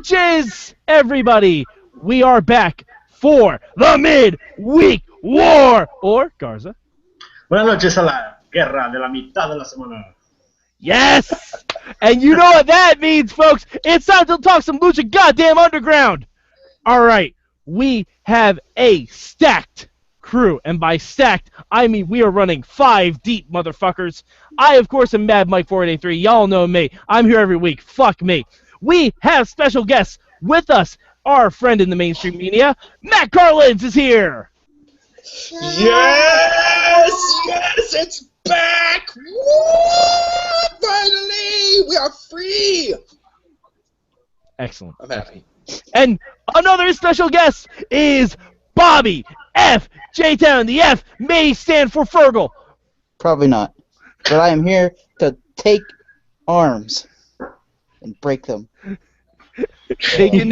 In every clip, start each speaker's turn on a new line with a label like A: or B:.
A: noches, everybody! We are back for the Midweek War! Or, Garza.
B: Buenas noches a la guerra de la mitad de la semana.
A: Yes! And you know what that means, folks! It's time to talk some Lucha Goddamn Underground! Alright, we have a stacked crew, and by stacked, I mean we are running 5 deep, motherfuckers. I, of course, am Mad Mike 483. Y'all know me. I'm here every week. Fuck me. We have special guests with us. Our friend in the mainstream media, Matt Carlins, is here.
C: Yes, it's back. Woo! Finally, we are free.
A: Excellent.
C: I'm happy.
A: And another special guest is Bobby F JTown. The F may stand for Fergal.
D: Probably not. But I am here to take arms and break them.
A: Taking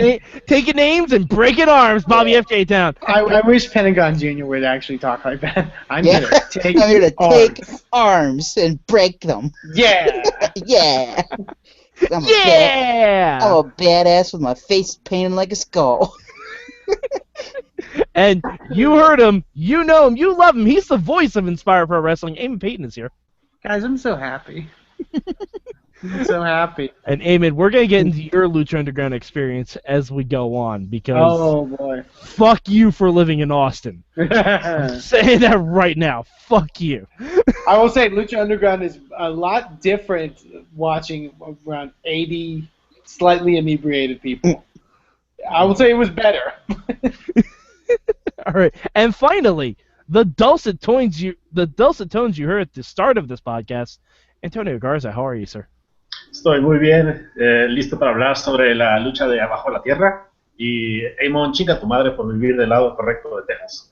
A: names and breaking arms, Bobby F JTown.
E: I wish Pentagon Jr. would actually talk like that. I'm here to take
D: take arms and break them.
E: Yeah.
D: Yeah. I'm a badass with my face painted like a skull.
A: And you heard him, you know him, you love him. He's the voice of Inspire Pro Wrestling. Eamon Paton is here.
E: Guys, I'm so happy. I'm so happy.
A: And Eamon, we're going to get into your Lucha Underground experience as we go on, because
E: oh boy,
A: fuck you for living in Austin. I'm saying that right now. Fuck you.
E: I will say Lucha Underground is a lot different watching around 80 slightly inebriated people. I will say it was better.
A: All right, and finally, the dulcet tones you heard at the start of this podcast. Tonio Garza, how are you, sir?
B: Estoy muy bien, listo para hablar sobre la lucha de abajo de la tierra. Y Eamon, chinga tu madre por vivir del lado correcto de Texas.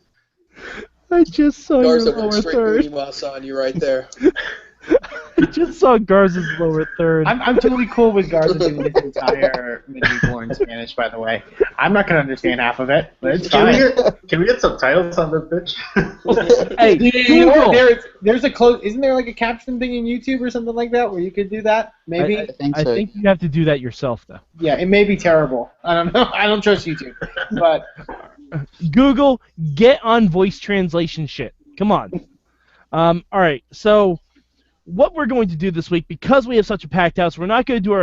A: I just saw
C: Garza
A: your lower
C: went straight
A: third.
C: Mooney Moss on you right there.
A: I just saw Garza's lower third.
E: I'm totally cool with Garza doing his entire Midweek in Spanish, by the way. I'm not going to understand half of it, but it's fine.
B: Can we get subtitles on this bitch?
A: Hey, Google.
E: There's a close. Isn't there like a caption thing in YouTube or something like that where you could do that? Maybe.
D: I think
A: I
D: so.
A: think you have to do that yourself, though.
E: Yeah, it may be terrible. I don't know. I don't trust YouTube, but
A: Google, get on voice translation shit. Come on. All right, so what we're going to do this week, because we have such a packed house, we're not going to do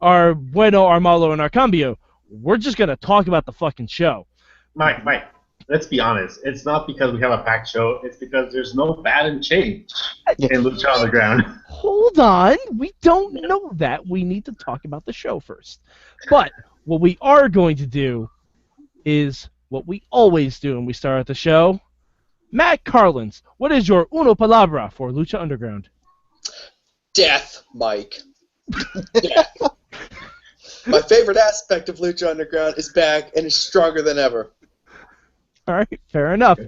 A: our bueno, our malo, and our cambio. We're just going to talk about the fucking show.
B: Mike, let's be honest. It's not because we have a packed show. It's because there's no bad and change in Lucha Underground.
A: Hold on. We don't know that. We need to talk about the show first. But what we are going to do is what we always do when we start at the show. Matt Carlins, what is your uno palabra for Lucha Underground?
C: Death, Mike. Death. My favorite aspect of Lucha Underground is back and is stronger than ever.
A: All right, fair enough.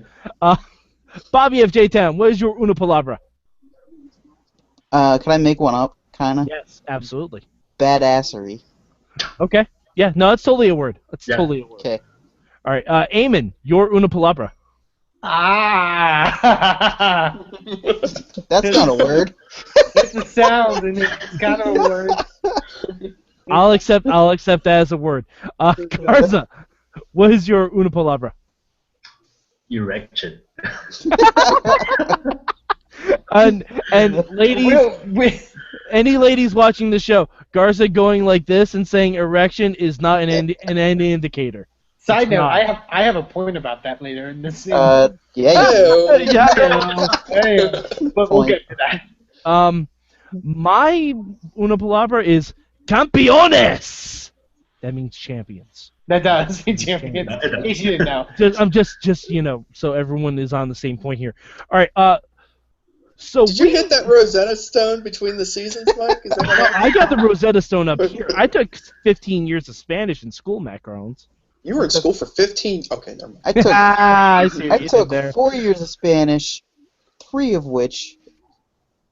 A: Bobby F JTown, what is your uno palabra?
D: Can I make one up, kind of?
A: Yes, absolutely.
D: Badassery.
A: Okay. Yeah, no, that's totally a word. That's totally a word.
D: Okay.
A: All right, Eamon, your uno palabra.
D: That's not a word.
E: it's a sound and it's kind of a word.
A: I'll accept that as a word. Garza, what is your una palabra?
B: Erection.
A: and ladies, any ladies watching the show, Garza going like this and saying erection is not an indicator.
E: Side note, I have a point about that later in this scene.
A: Yeah.
E: But we'll get to that.
A: My una palabra is campeones. That means champions.
E: That does. Champions. In case you didn't know.
A: I'm just so everyone is on the same point here. All right. So
C: did you hit that Rosetta Stone between the seasons, Mike? Is that what
A: I got the Rosetta Stone up here. I took 15 years of Spanish in school, Matt Carlins.
C: You were in school for 15. Okay, never mind.
D: I took 4 years of Spanish, 3 of which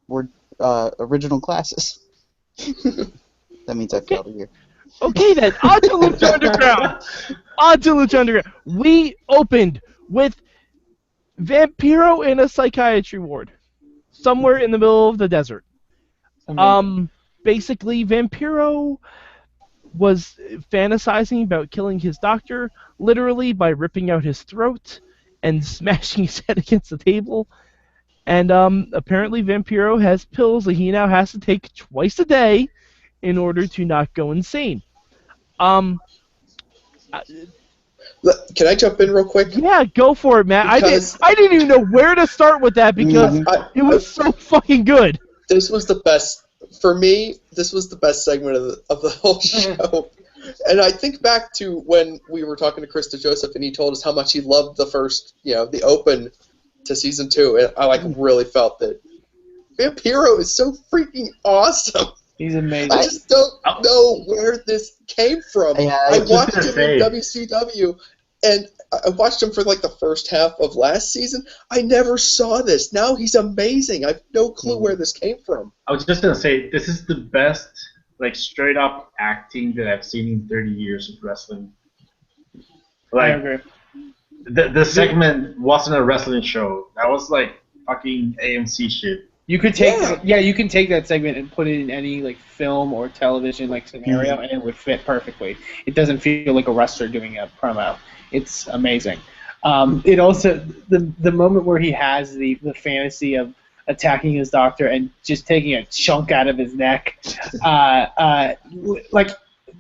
D: were original classes. That means I failed a year.
A: Okay then, on to Lucha Underground. We opened with Vampiro in a psychiatry ward, somewhere in the middle of the desert. Basically, Vampiro was fantasizing about killing his doctor, literally by ripping out his throat and smashing his head against the table. And apparently Vampiro has pills that he now has to take twice a day in order to not go insane. Can
C: I jump in real quick?
A: Yeah, go for it, Matt.
C: Because
A: I didn't even know where to start with that because it was so fucking good.
C: This was the best. For me, this was the best segment of the whole show. And I think back to when we were talking to Krista Joseph, and he told us how much he loved the first, the open to season 2, and I really felt that Vampiro is so freaking awesome.
E: He's amazing.
C: I just don't know where this came from. I watched him in WCW, and I watched him for the first half of last season. I never saw this. Now he's amazing. I have no clue where this came from.
B: I was just gonna say this is the best, straight up acting that I've seen in 30 years of wrestling.
E: I agree.
B: The segment wasn't a wrestling show. That was fucking AMC shit.
E: You could take you can take that segment and put it in any film or television scenario, and it would fit perfectly. It doesn't feel like a wrestler doing a promo. It's amazing. It also the moment where he has the fantasy of attacking his doctor and just taking a chunk out of his neck.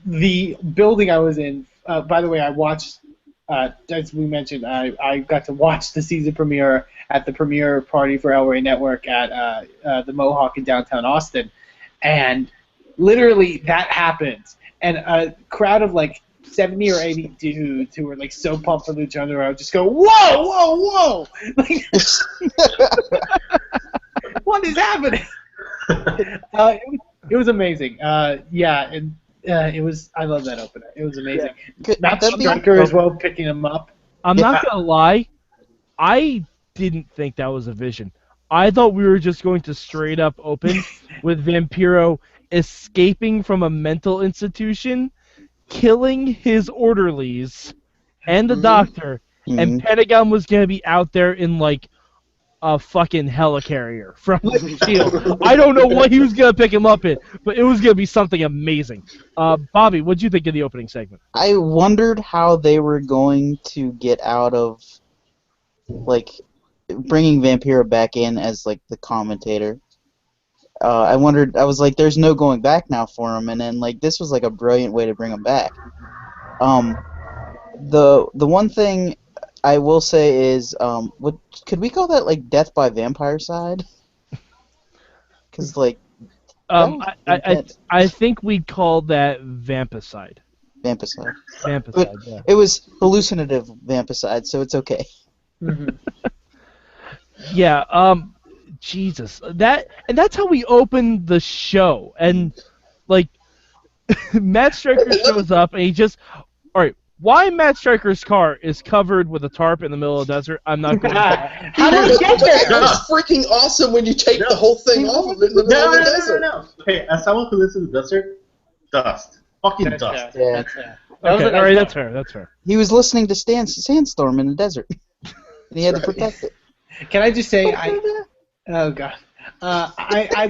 E: The building I was in. By the way, I watched. As we mentioned, I got to watch the season premiere at the premiere party for El Rey Network at the Mohawk in downtown Austin, and literally that happens, and a crowd of 70 or 80 dudes who were so pumped for Lucha Underground just go, whoa, whoa, whoa! What is happening? It was amazing. It was. I love that opener. It was amazing.
D: Yeah.
E: Matt Striker as well picking him up.
A: I'm not gonna lie, I didn't think that was a vision. I thought we were just going to straight up open with Vampiro escaping from a mental institution, killing his orderlies and the doctor, and Pentagon was gonna be out there in a fucking helicarrier from the Shield. I don't know what he was going to pick him up in, but it was going to be something amazing. Bobby, what did you think of the opening segment?
D: I wondered how they were going to get out of, bringing Vampiro back in as, the commentator. I was like, there's no going back now for him, and then, this was, a brilliant way to bring him back. The one thing I will say is, what could we call that death by vampire side? Because
A: I think we'd call that vampicide.
D: Vampicide.
A: Vampicide. Yeah.
D: It was hallucinative vampicide, so it's okay.
A: Yeah. Jesus. That's how we opened the show, and Matt Striker shows up and he just all right. Why Matt Striker's car is covered with a tarp in the middle of the desert, I'm not going to say.
E: How did he get there?
C: It's freaking awesome when you take the whole thing off of it in the middle of the desert.
B: No. Hey, as someone who lives in the desert, dust. Fucking dust.
D: Yeah.
A: Okay, alright, that's fair, that's fair.
D: He was listening to Sandstorm in the desert, and he had to protect it.
E: Can I just say, oh god, I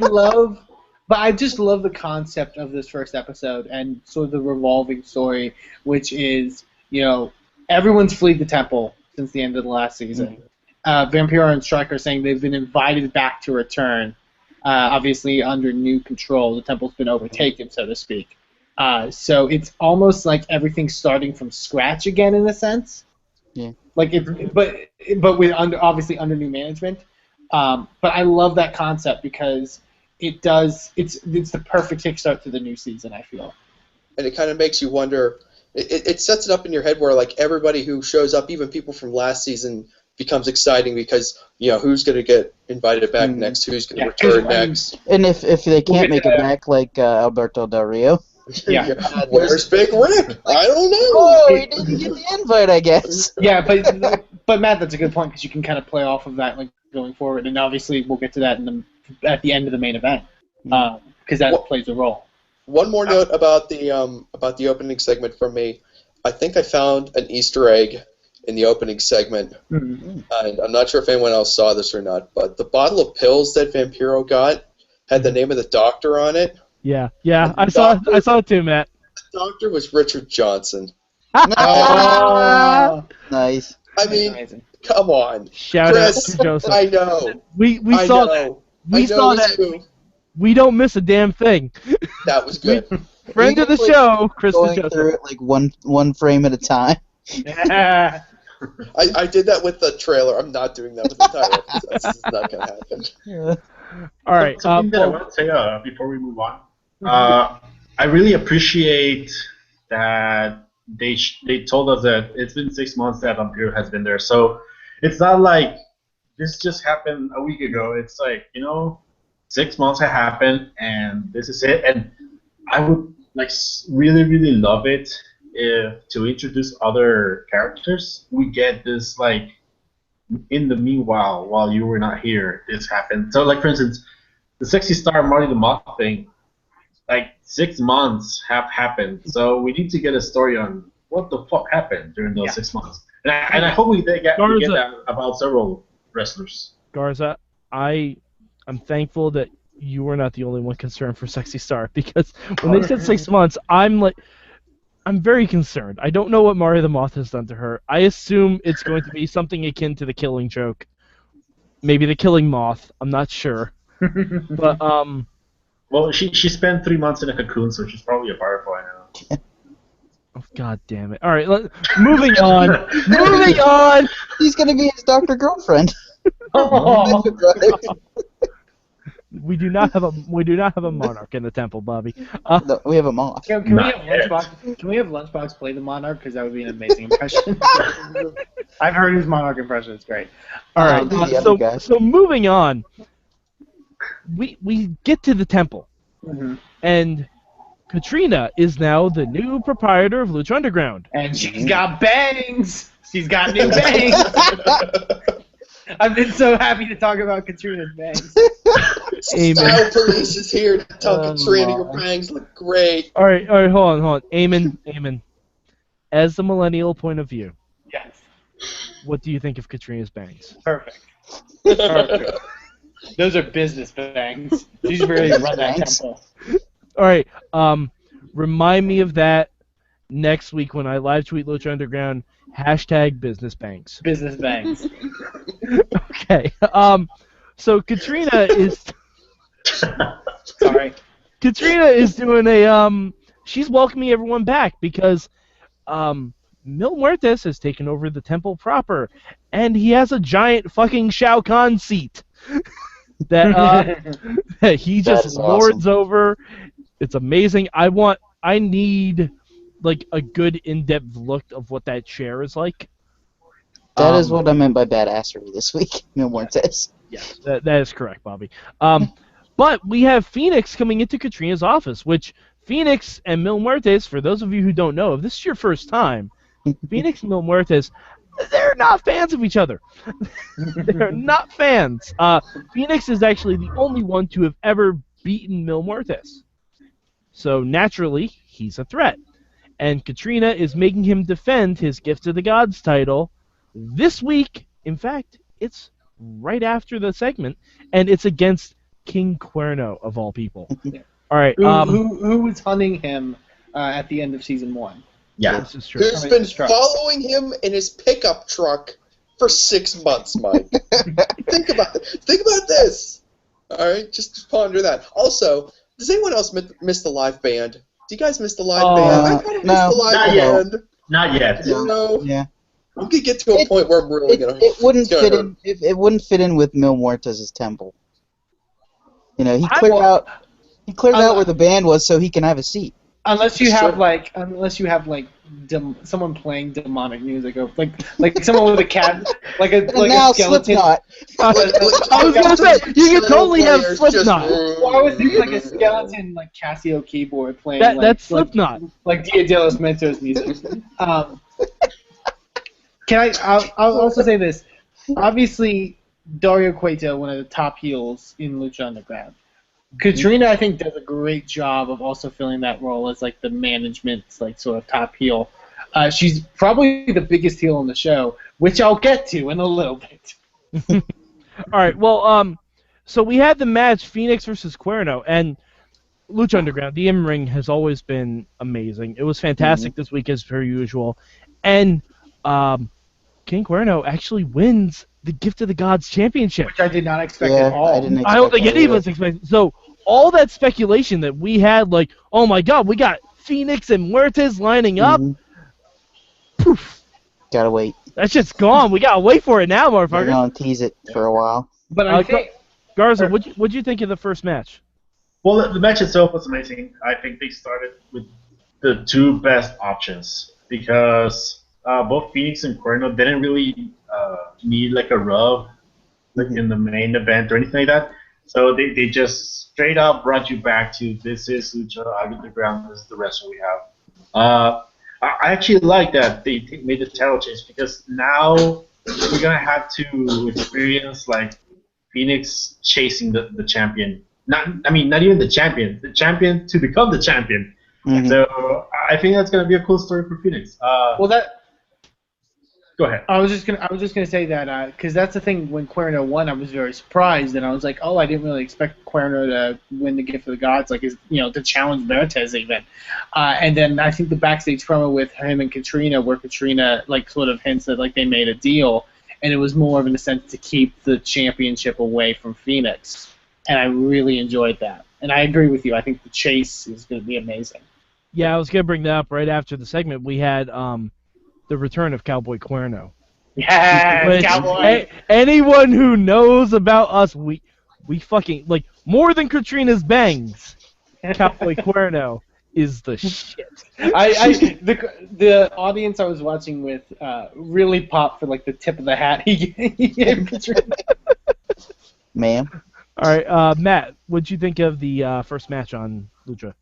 E: just love the concept of this first episode and sort of the revolving story, which is, everyone's fled the temple since the end of the last season. Vampiro and Striker saying they've been invited back to return, obviously under new control. The temple's been overtaken, so to speak. So it's almost like everything's starting from scratch again, in a sense.
D: Yeah.
E: But with obviously under new management. But I love that concept because it's the perfect kickstart to the new season, I feel.
C: And it kind of makes you wonder. It sets it up in your head where everybody who shows up, even people from last season, becomes exciting because who's going to get invited back next, who's going to return next.
D: And if they can't make it back, like Alberto Del Rio.
E: Yeah.
C: Where's Big Rick? I don't know.
D: Oh, he didn't get the invite, I guess.
E: Yeah, but Matt, that's a good point because you can kind of play off of that going forward, and obviously we'll get to that at the end of the main event because that plays a role.
C: One more note about the opening segment from me. I think I found an Easter egg in the opening segment, and I'm not sure if anyone else saw this or not, but the bottle of pills that Vampiro got had the name of the doctor on it.
A: Yeah, I saw it too, Matt.
C: doctor was Richard Johnson.
E: Oh,
D: Nice.
C: I mean,
E: amazing.
C: come on.
A: Shout
C: Chris,
A: out to Joseph.
C: I know.
A: We
C: I
A: saw
C: know.
A: that. We
C: I know
A: saw
C: it was
A: that.
C: you.
A: We don't miss a damn thing.
C: That was good.
A: Friend of the show, Krista
D: Going
A: Joseph.
D: through it like one frame at a time.
E: Yeah.
C: I did that with the trailer. I'm not doing that with the entire episode. This is not going to happen.
D: Yeah.
A: All right.
B: Something that I want to say before we move on. I really appreciate that they told us that it's been 6 months that Vampiro has been there. So it's not like this just happened a week ago. It's like, 6 months have happened and this is it. And I would really, really love it if to introduce other characters. We get this in the meanwhile, while you were not here, this happened. So for instance, the Sexy Star Marty the Moth thing, 6 months have happened. So we need to get a story on what the fuck happened during those 6 months. And I hope we get that about several wrestlers.
A: Garza, I'm thankful that you were not the only one concerned for Sexy Star, because when they said 6 months, I'm very concerned. I don't know what Mario the Moth has done to her. I assume it's going to be something akin to the Killing Joke. Maybe the Killing Moth. I'm not sure. But,
B: Well, she spent 3 months in a cocoon, so she's probably a firefly now.
A: oh, God damn it. All right, moving on. Moving on!
D: He's gonna be his doctor girlfriend.
E: Oh.
A: We do not have a monarch in the temple, Bobby.
D: No, we have a moth.
E: Can we have Lunchbox? Can we have Lunchbox play the Monarch? Because that would be an amazing impression. I've heard his Monarch impression. It's great.
A: All right.
D: The other guys.
A: So moving on, we get to the temple, and Catrina is now the new proprietor of Lucha Underground,
E: And she's got bangs. She's got new bangs. I've been so happy to talk about Catrina's bangs.
A: Amen.
C: Style Police is here to tell Catrina your bangs look great.
A: All right, hold on. Eamon. As the millennial point of view,
E: Yes.
A: what do you think of Catrina's bangs?
E: Perfect. Those are business bangs. She's really run that temple.
A: All right, remind me of that next week when I live tweet Lucha Underground, #business bangs.
E: Business bangs.
A: Okay, so Catrina is...
E: Sorry.
A: Catrina is doing she's welcoming everyone back because Mil Muertes has taken over the temple proper, and he has a giant fucking Shao Kahn seat that he just lords over. It's amazing. I need a good in-depth look of what that chair is like.
D: That is what I meant by badassery this week. Mil Muertes.
A: Yes, that is correct, Bobby. But we have Phoenix coming into Catrina's office, which Phoenix and Mil Muertes, for those of you who don't know, if this is your first time, Phoenix and Mil Muertes, they're not fans of each other. They're not fans. Phoenix is actually the only one to have ever beaten Mil Muertes. So naturally, he's a threat. And Catrina is making him defend his Gift of the Gods title this week. In fact, it's right after the segment, and it's against King Cuerno, of all people. All right.
E: Who was hunting him at the end of season 1?
B: Yeah.
A: This is true.
C: Who's been following him in his pickup truck for 6 months, Mike? Think about it. Think about this. All right, just ponder that. Also, does anyone else miss the live band? Do you guys miss the live band? I kind of miss the live band.
B: Not yet.
D: Yeah.
C: I'm gonna get to a point where I'm really gonna.
D: It wouldn't fit in. It wouldn't fit in with Mil Muertes' temple. He cleared out. He cleared out where the band was so he can have a seat.
E: Unless you have someone playing demonic music, or like someone with a cat, like a skeleton.
D: Slipknot.
A: I was gonna say you could totally have Slipknot.
E: Well, I was thinking like a skeleton, like Casio keyboard playing.
A: That's Slipknot.
E: Like Dia de los Muertos music. I'll also say this. Obviously, Dario Cuerto, one of the top heels in Lucha Underground. Catrina, I think, does a great job of also filling that role as the management, sort of top heel. She's probably the biggest heel on the show, which I'll get to in a little bit.
A: All right. Well, so we had the match Phoenix versus Cuerno, and Lucha Underground, the in-ring has always been amazing. It was fantastic this week as per usual. And King Cuerno actually wins the Gift of the Gods Championship.
E: Which I did not expect at all.
D: I didn't expect
A: I don't think
D: that
A: any of
D: either.
A: us expected. So all that speculation that we had, like, oh my God, we got Phoenix and Muertes lining up. Poof.
D: Gotta wait.
A: That shit's gone. We gotta wait for it now,
D: We're
A: motherfucker.
D: gonna tease it for a while.
E: But I think
A: Garza, what'd you think of the first match?
B: Well, the match itself was amazing. I think they started with the two best options because both Phoenix and Cuerno didn't really need like a rub like in the main event or anything like that. So they just straight up brought you back to this is Lucha Underground, this is the wrestler we have. I actually like that they made the title change because now we're gonna have to experience like Phoenix chasing the champion. Not even the champion to become the champion. So I think that's gonna be a cool story for Phoenix. Go ahead.
E: I was just gonna say that because that's the thing. When Cuerno won, I was very surprised, and I was like, oh, I didn't really expect Cuerno to win the Gift of the Gods, like to challenge Muertes even. And then I think the backstage promo with him and Catrina, where Catrina like sort of hints that like they made a deal, and it was more of in a sense to keep the championship away from Phoenix, and I really enjoyed that. And I agree with you. I think the chase is going to be amazing.
A: Yeah, I was gonna bring that up right after the segment. We had the return of Cowboy Cuerno.
E: Yeah, Cowboy.
A: Anyone who knows about us, we fucking like more than Katrina's bangs. Cowboy Cuerno is the shit.
E: The audience I was watching with really popped for like the tip of the hat he gave Katrina.
D: Ma'am.
A: All right, Matt, what'd you think of the first match on Lucha?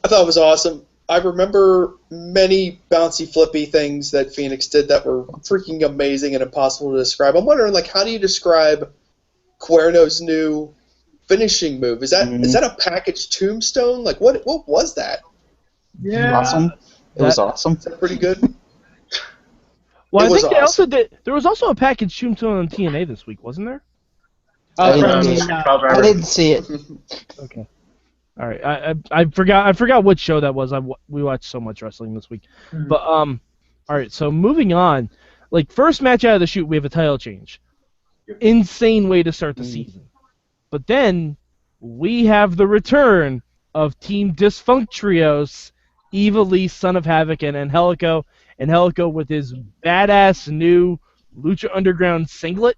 C: I thought it was awesome. I remember many bouncy, flippy things that Phoenix did that were freaking amazing and impossible to describe. I'm wondering, like, how do you describe Cuerno's new finishing move? Is that a packaged tombstone? Like, what was that?
E: Yeah.
D: Awesome. It was awesome.
C: Is that pretty good?
A: Well,
C: It
A: I
C: was
A: think they also
C: awesome.
A: did. There was also a package tombstone on TNA this week, wasn't there?
D: I
B: I
D: didn't see it.
A: Okay. All right. I forgot what show that was. We watched so much wrestling this week. But all right. So moving on, like first match out of the chute, we have a title change. Insane way to start the season. But then we have the return of Team Defunct Trios, Eva Lee, Son of Havoc, and Angelico. Angelico with his badass new Lucha Underground singlet.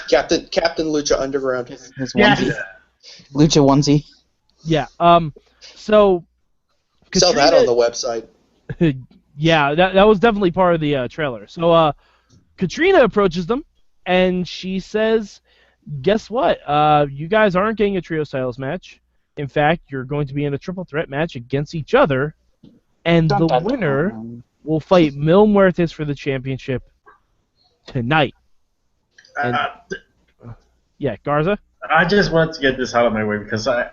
C: Captain Lucha Underground.
D: His onesie. Lucha onesie.
A: Yeah. So
C: Sell
A: Katrina,
C: that on the website.
A: yeah, that was definitely part of the trailer. So Catrina approaches them, and she says, "Guess what? You guys aren't getting a trio styles match. In fact, you're going to be in a triple threat match against each other, and the winner will fight Mil Muertes for the championship tonight." And, yeah, Garza.
B: I just wanted to get this out of my way because I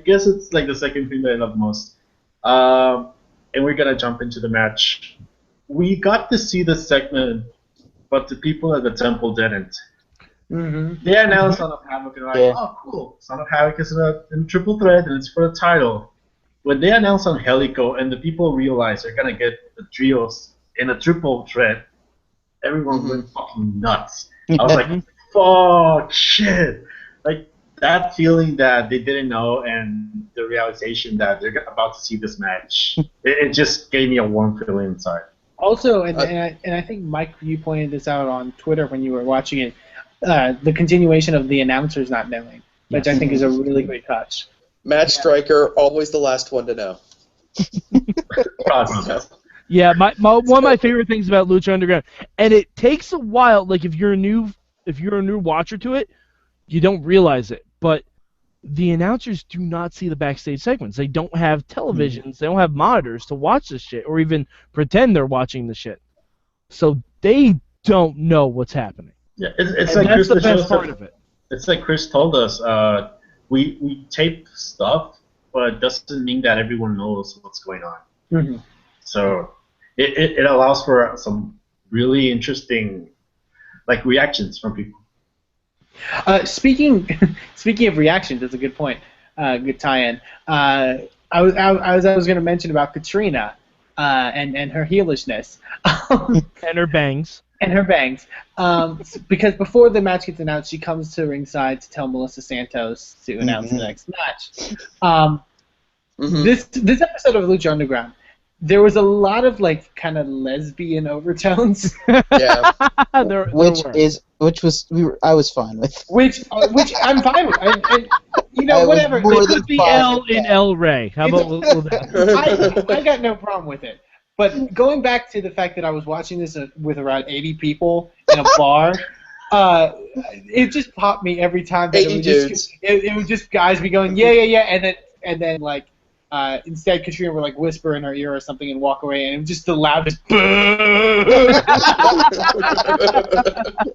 B: guess it's like the second thing that I love most. And we're gonna jump into the match. We got to see the segment, but the people at the temple didn't. They announced Son of Havoc and like, oh cool, Son of Havoc is in triple threat and it's for the title. When they announced Angelico and the people realized they're gonna get the trios in a triple threat, everyone went fucking nuts. I was like, fuck, shit. Like, that feeling that they didn't know and the realization that they're about to see this match, it just gave me a warm feeling inside.
E: Also, and I think, Mike, you pointed this out on Twitter when you were watching it, the continuation of the announcers not knowing, which I think is a really great touch.
C: Matt Stryker, always the last one to know.
A: Yeah, one of my favorite things about Lucha Underground, and it takes a while. Like if you're a new watcher to it, you don't realize it. But the announcers do not see the backstage segments. They don't have televisions. They don't have monitors to watch this shit, or even pretend they're watching the shit. So they don't know what's happening.
B: Yeah, it's
A: and
B: like
A: that's
B: Chris
A: the best part of it.
B: It's like Chris told us. We tape stuff, but it doesn't mean that everyone knows what's going on. So it allows for some really interesting reactions from people.
E: Speaking of reactions, that's a good point. good tie-in. I was going to mention about Catrina and her heelishness.
A: And her bangs.
E: And her bangs. Because before the match gets announced, she comes to ringside to tell Melissa Santos to announce the next match. This episode of Lucha Underground, there was a lot of like kind of lesbian overtones.
C: Yeah.
A: I
D: was fine with.
E: Which I'm fine with. And whatever.
A: It could be L in El Rey. How about that?
E: I got no problem with it. But going back to the fact that I was watching this with around 80 people in a bar, it just popped me every time. That
C: 80 dudes.
E: It was just guys be going, yeah, and then like, instead Katrina would like whisper in her ear or something and walk away, and it was just the loudest boo.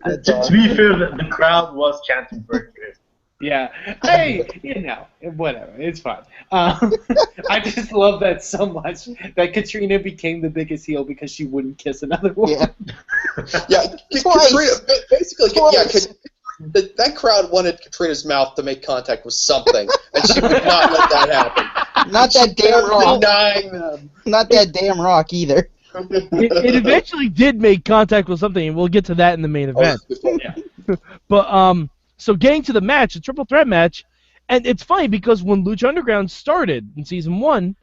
B: To be fair, the crowd was chanting for it.
E: Yeah. Hey, whatever. It's fine. I just love that so much that Katrina became the biggest heel because she wouldn't kiss another woman.
C: Yeah, Katrina, basically, that crowd wanted Katrina's mouth to make contact with something, and she would not let that happen.
D: Not that damn rock.
C: Denying them.
D: Not that damn rock either.
A: It eventually did make contact with something, and we'll get to that in the main event. But so getting to the match, the triple threat match, and it's funny because when Lucha Underground started in season 1,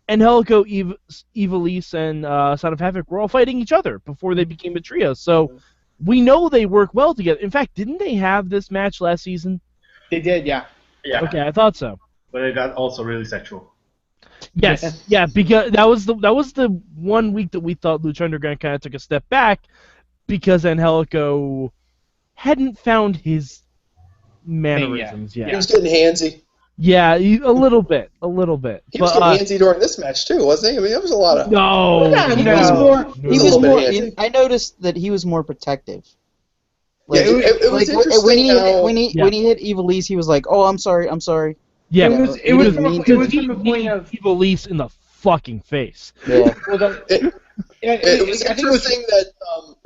A: Angelico, Ivelisse, and Son of Havoc were all fighting each other before they became a trio. So we know they work well together. In fact, didn't they have this match last season?
E: They did, yeah.
B: Yeah.
A: Okay, I thought so.
B: But it got also really sexual.
A: Yes, yeah, because that was the 1 week that we thought Lucha Underground kind of took a step back because Angelico hadn't found his mannerisms yet.
C: He was getting handsy.
A: Yeah, a little bit.
C: He was getting handsy during this match too, wasn't he? I mean, there was a lot of.
D: He was more. I noticed that he was more protective. Like,
C: it was interesting
D: when he hit Ivelisse, he was like, "Oh, I'm sorry."
A: Yeah,
E: it was from a point of
A: Ivelisse in the fucking face.
D: Yeah.
C: It was interesting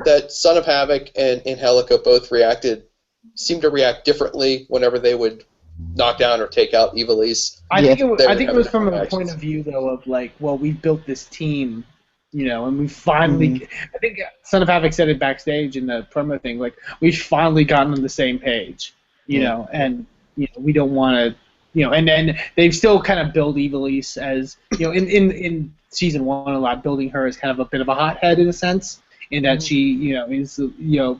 C: that Son of Havoc and Angelico both seemed to react differently whenever they would knock down or take out Ivelisse.
E: I think it was from a point of view though of like, well, we built this team, and we finally. I think Son of Havoc said it backstage in the promo thing, like we've finally gotten on the same page, and we don't want to, and then they've still kind of built Ivelisse as, in season 1 a lot, building her as kind of a bit of a hothead in a sense, in that she, is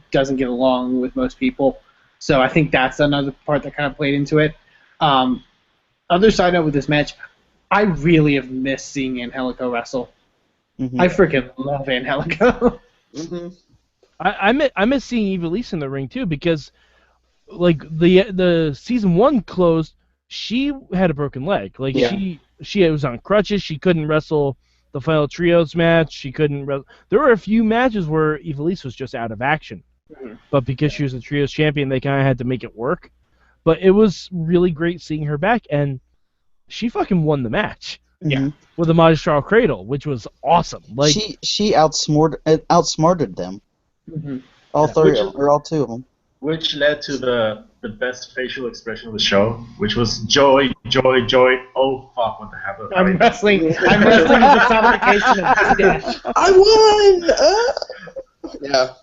E: doesn't get along with most people. So I think that's another part that kind of played into it. Other side note with this match, I really have missed seeing Angelico wrestle. I freaking love Angelico.
A: I miss seeing Ivelisse in the ring too because, like the season 1 closed, she had a broken leg. Like she was on crutches. She couldn't wrestle the final trios match. She couldn't. There were a few matches where Ivelisse was just out of action. But because she was the trios champion, they kind of had to make it work. But it was really great seeing her back, and she fucking won the match.
E: Yeah,
A: with a Magistral Cradle, which was awesome. Like
D: she outsmarted them. All three or all two of them.
B: Which led to the best facial expression of the show, which was joy, joy, joy. Oh fuck! What the hell?
E: I'm wrestling with the suffocation of death.
C: I won. Yeah.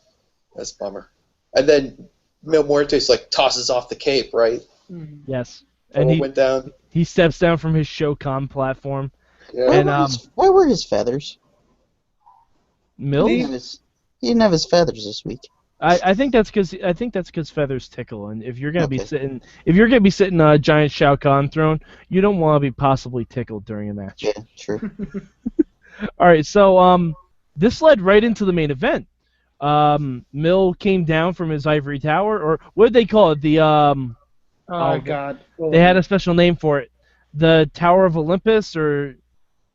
C: That's a bummer. And then Mil Muertes tosses off the cape, right?
A: Yes. And he
C: went down.
A: He steps down from his Showcom platform.
C: Yeah.
A: And
D: where were his feathers?
A: Mil?
D: He didn't have his feathers this week.
A: I think that's because feathers tickle, and if you're gonna be sitting on a giant Shao Kahn throne, you don't want to be possibly tickled during a match.
D: Yeah, true.
A: All right, so this led right into the main event. Mil came down from his ivory tower, or what did they call it? The
E: God,
A: they had a special name for it, the Tower of Olympus, or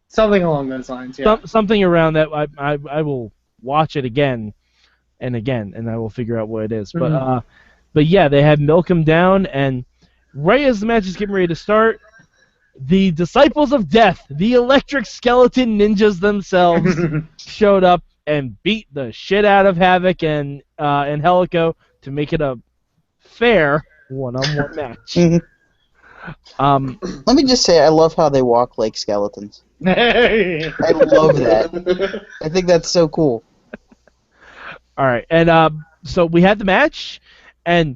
E: something along those lines. Yeah,
A: something around that. I will watch it again and again, and I will figure out what it is. But yeah, they had Mil come down, and right as the match is getting ready to start, the Disciples of Death, the Electric Skeleton Ninjas themselves, showed up and beat the shit out of Havoc and Angelico to make it a fair one-on-one match.
D: Let me just say, I love how they walk like skeletons. I love that. I think that's so cool.
A: All right, and so we had the match, and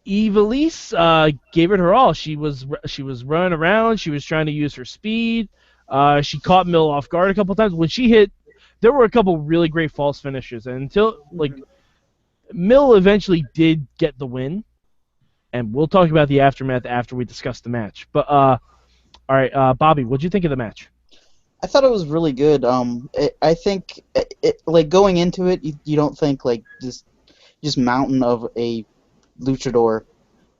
A: Ivelisse gave it her all. She was running around. She was trying to use her speed. She caught Mill off guard a couple times. When she hit, there were a couple really great false finishes, and until Mill eventually did get the win, and we'll talk about the aftermath after we discuss the match. But all right, Bobby, what'd you think of the match?
D: I thought it was really good. I think like going into it, you don't think like this just mountain of a luchador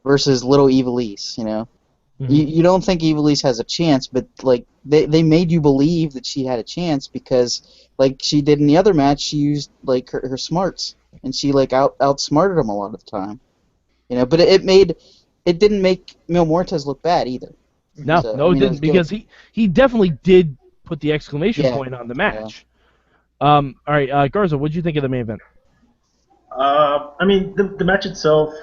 D: versus little Ivelisse, you know.
A: Mm-hmm.
D: You don't think Ivelisse has a chance, but like they made you believe that she had a chance because like she did in the other match, she used like her smarts and she like outsmarted him a lot of the time, you know. But it didn't make Mil Muertes look bad either.
A: No,
D: So,
A: it didn't, because he definitely did put the exclamation point on the match. Yeah. All right, Garza, what did you think of the main event?
B: I mean, the match itself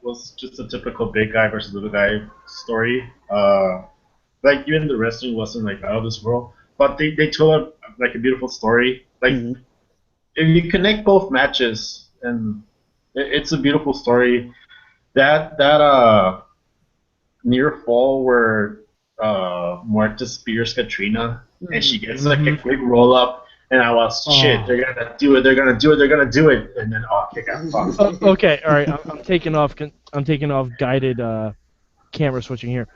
B: was just a typical big guy versus little guy story. Like, even the wrestling wasn't like out of this world, but they told like a beautiful story. Like, if you connect both matches, and it's a beautiful story. That near fall where Muertes spears Catrina, and she gets like a quick roll up. And I was, shit, they're gonna do it, and then kick out. Fuck.
A: Okay, all right, I'm taking off guided camera switching here.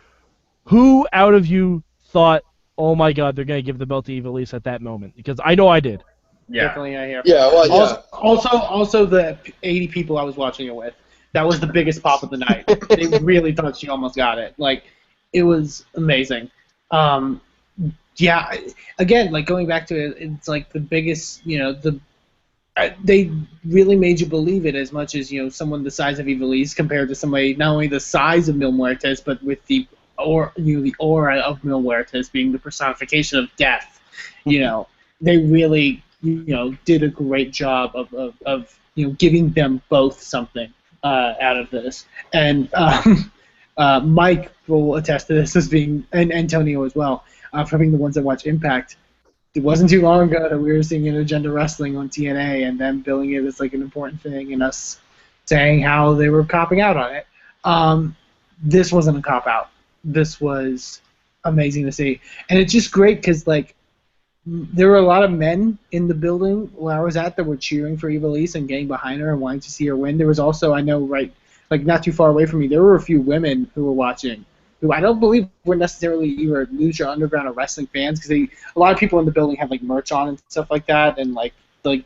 A: Who out of you thought, oh my god, they're gonna give the belt to Ivelisse at that moment? Because I know I did.
B: Yeah.
E: Definitely, I hear.
C: Yeah, well, yeah.
E: Also, the 80 people I was watching it with, that was the biggest pop of the night. They really thought she almost got it. Like, it was amazing. Yeah, again, like going back to it, it's like the biggest, you know, they really made you believe it as much as, you know, someone the size of Ivelisse compared to somebody not only the size of Mil Muertes, but with the aura of Mil Muertes being the personification of death. You know, they really, you know, did a great job of you know, giving them both something out of this. And Mike will attest to this as being, and Antonio as well. For being the ones that watch Impact, it wasn't too long ago that we were seeing Intergender Wrestling on TNA and them billing it as like an important thing and us saying how they were copping out on it. This wasn't a cop out. This was amazing to see, and it's just great because like there were a lot of men in the building where I was at that were cheering for Ivelisse and getting behind her and wanting to see her win. There was also, I know, right, like not too far away from me, there were a few women who were watching, who I don't believe were necessarily either Lucha Underground or wrestling fans, because a lot of people in the building had like merch on and stuff like that, and like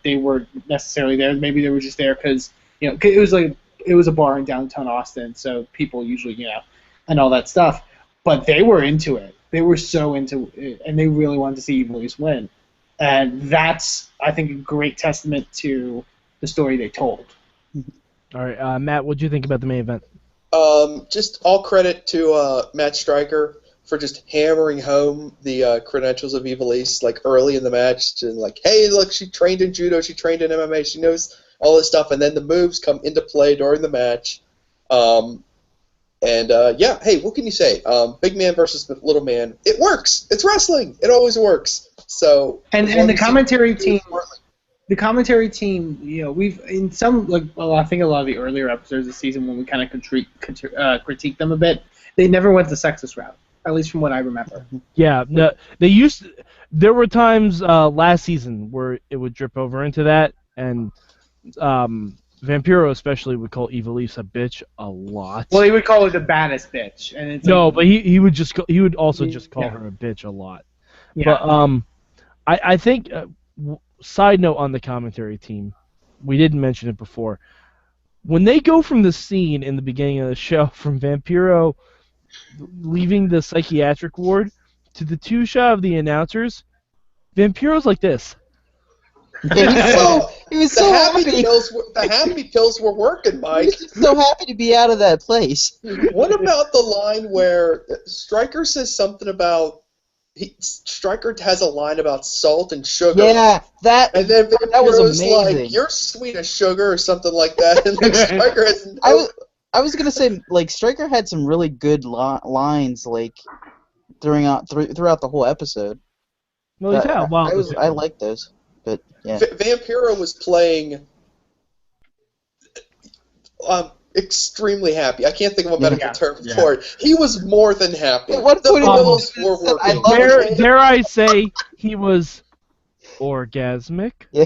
E: they weren't necessarily there. Maybe they were just there because, you know, it was a bar in downtown Austin, so people usually, you know, and all that stuff. But they were into it. They were so into it, and they really wanted to see Ivelisse win. And that's, I think, a great testament to the story they told.
A: All right, Matt, what did you think about the main event?
C: Just all credit to Matt Stryker for just hammering home the credentials of Ivelisse like early in the match, and like, hey, look, she trained in judo, she trained in MMA, she knows all this stuff, and then the moves come into play during the match. Yeah, hey, what can you say? Big man versus little man, it works. It's wrestling. It always works. So
E: and the commentary team. The commentary team, you know, we've in some I think a lot of the earlier episodes of the season when we kind of critique them a bit, they never went the sexist route, at least from what I remember.
A: Yeah, no, there were times last season where it would drip over into that, and Vampiro especially would call Ivelisse a bitch a lot.
E: Well, he would call her the baddest bitch, and it's
A: no, but he would also just call her a bitch a lot. Yeah. But I think. Side note on the commentary team, we didn't mention it before. When they go from the scene in the beginning of the show, from Vampiro leaving the psychiatric ward to the two-shot of the announcers, Vampiro's like this.
D: He was so happy.
C: The happy pills were working, Mike.
D: He was so happy to be out of that place.
C: What about the line where Stryker says something about Stryker has a line about salt and sugar.
D: Yeah, that was amazing.
C: Like, you're sweet as sugar or something like that. And then Stryker has
D: I was gonna say, like, Stryker had some really good lines, like, throughout the whole episode.
A: Well, he's had a while.
D: I like those, but yeah.
C: Vampiro was playing extremely happy. I can't think of a better term for it. He was more than happy.
D: At one
C: The
D: point,
C: pillows were working.
A: Dare I say he was orgasmic?
D: Yeah.